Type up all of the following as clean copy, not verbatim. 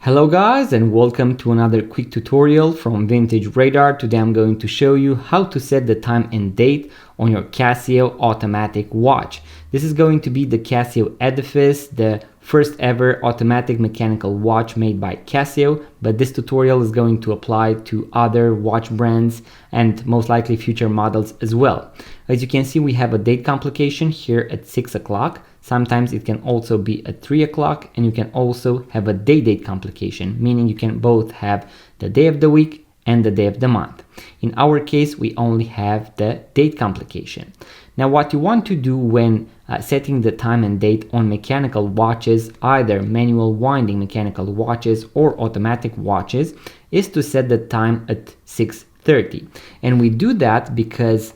Hello guys, and welcome to another quick tutorial from Vintage Radar. Today I'm going to show you how to set the time and date on your Casio Automatic watch. This is going to be the Casio Edifice, the first ever automatic mechanical watch made by Casio, but this tutorial is going to apply to other watch brands and most likely future models as well. As you can see, we have a date complication here at 6 o'clock. Sometimes it can also be at 3 o'clock, and you can also have a day-date complication, meaning you can both have the day of the week and the day of the month. In our case, we only have the date complication. Now, what you want to do when setting the time and date on mechanical watches, either manual winding mechanical watches or automatic watches, is to set the time at 6:30. And we do that because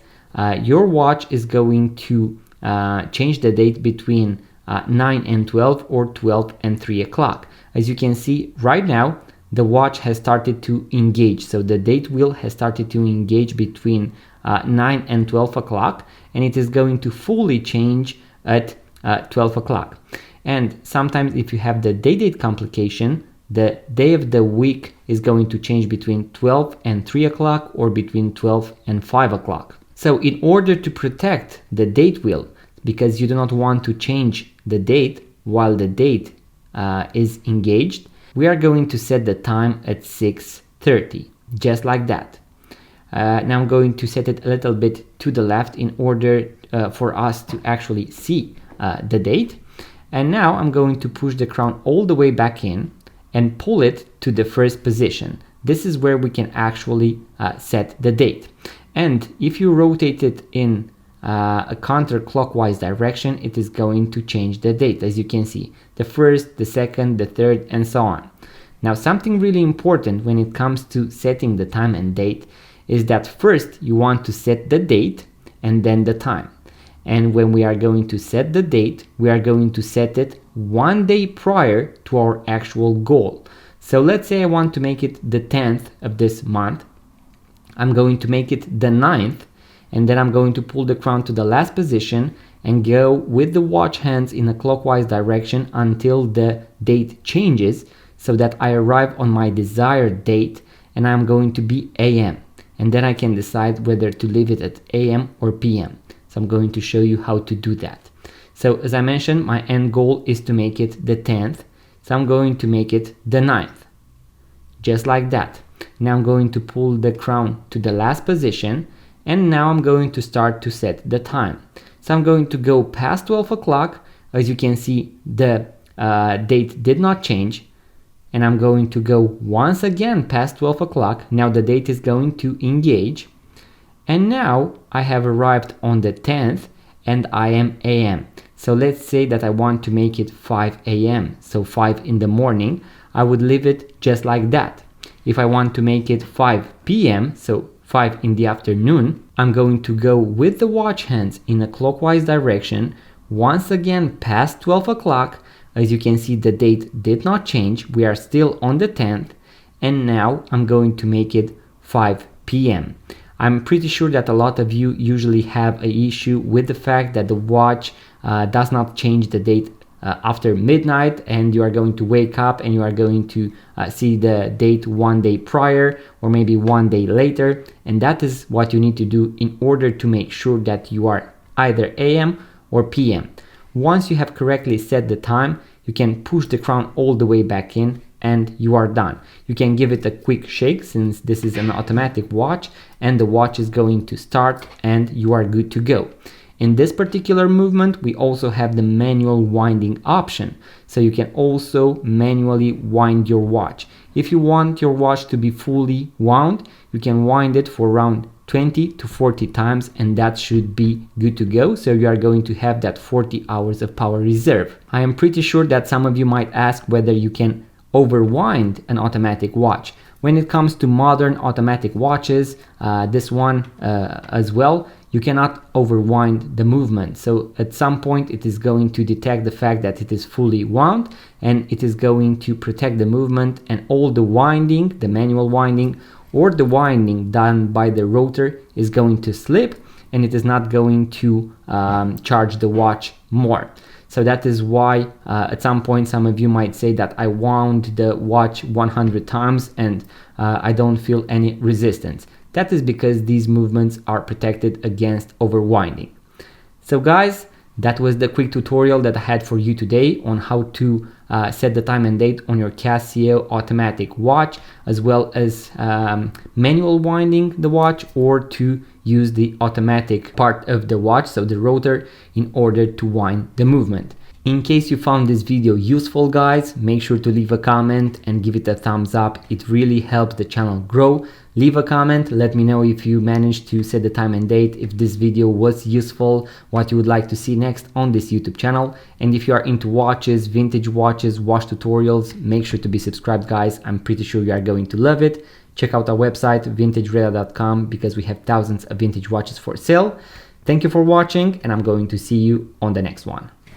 your watch is going to change the date between 9 and 12 or 12 and 3 o'clock. As you can see right now, the watch has started to engage. So the date wheel has started to engage between 9 and 12 o'clock, and it is going to fully change at 12 o'clock. And sometimes if you have the day-date complication, the day of the week is going to change between 12 and 3 o'clock or between 12 and 5 o'clock. So in order to protect the date wheel, because you do not want to change the date while the date is engaged, we are going to set the time at 6:30, just like that. Now I'm going to set it a little bit to the left in order for us to actually see the date. And now I'm going to push the crown all the way back in and pull it to the first position. This is where we can actually set the date. And if you rotate it in a counterclockwise direction, it is going to change the date. As you can see, the first, the second, the third, and so on. Now, something really important when it comes to setting the time and date is that first you want to set the date and then the time. And when we are going to set the date, we are going to set it 1 day prior to our actual goal. So let's say I want to make it the 10th of this month. I'm going to make it the 9th, and then I'm going to pull the crown to the last position and go with the watch hands in a clockwise direction until the date changes, so that I arrive on my desired date, and I'm going to be AM. And then I can decide whether to leave it at AM or PM. So I'm going to show you how to do that. So as I mentioned, my end goal is to make it the 10th. So I'm going to make it the 9th, just like that. Now I'm going to pull the crown to the last position, and now I'm going to start to set the time. So I'm going to go past 12 o'clock. As you can see, the date did not change, and I'm going to go once again past 12 o'clock. Now the date is going to engage, and now I have arrived on the 10th and I am AM. So let's say that I want to make it 5 AM, so 5 in the morning. I would leave it just like that. If I want to make it 5 PM, so 5 in the afternoon, I'm going to go with the watch hands in a clockwise direction, once again past 12 o'clock. As you can see, the date did not change. We are still on the 10th, and now I'm going to make it 5 PM. I'm pretty sure that a lot of you usually have an issue with the fact that the watch does not change the date after midnight, and you are going to wake up and you are going to see the date 1 day prior or maybe 1 day later. And that is what you need to do in order to make sure that you are either AM or PM. Once you have correctly set the time, you can push the crown all the way back in and you are done. You can give it a quick shake since this is an automatic watch, and the watch is going to start and you are good to go. In this particular movement, we also have the manual winding option. So you can also manually wind your watch. If you want your watch to be fully wound, you can wind it for around 20 to 40 times, and that should be good to go. So you are going to have that 40 hours of power reserve. I am pretty sure that some of you might ask whether you can overwind an automatic watch. When it comes to modern automatic watches, this one as well, you cannot overwind the movement. So at some point it is going to detect the fact that it is fully wound, and it is going to protect the movement, and all the winding, the manual winding or the winding done by the rotor is going to slip, and it is not going to charge the watch more. So that is why at some point some of you might say that I wound the watch 100 times and I don't feel any resistance. That is because these movements are protected against overwinding. So guys, that was the quick tutorial that I had for you today on how to set the time and date on your Casio automatic watch, as well as manual winding the watch, or to use the automatic part of the watch, so the rotor, in order to wind the movement. In case you found this video useful, guys, make sure to leave a comment and give it a thumbs up. It really helps the channel grow. Leave a comment, let me know if you managed to set the time and date, if this video was useful, what you would like to see next on this YouTube channel. And if you are into watches, vintage watches, watch tutorials, make sure to be subscribed, guys. I'm pretty sure you are going to love it. Check out our website, vintageradar.com, because we have thousands of vintage watches for sale. Thank you for watching, and I'm going to see you on the next one.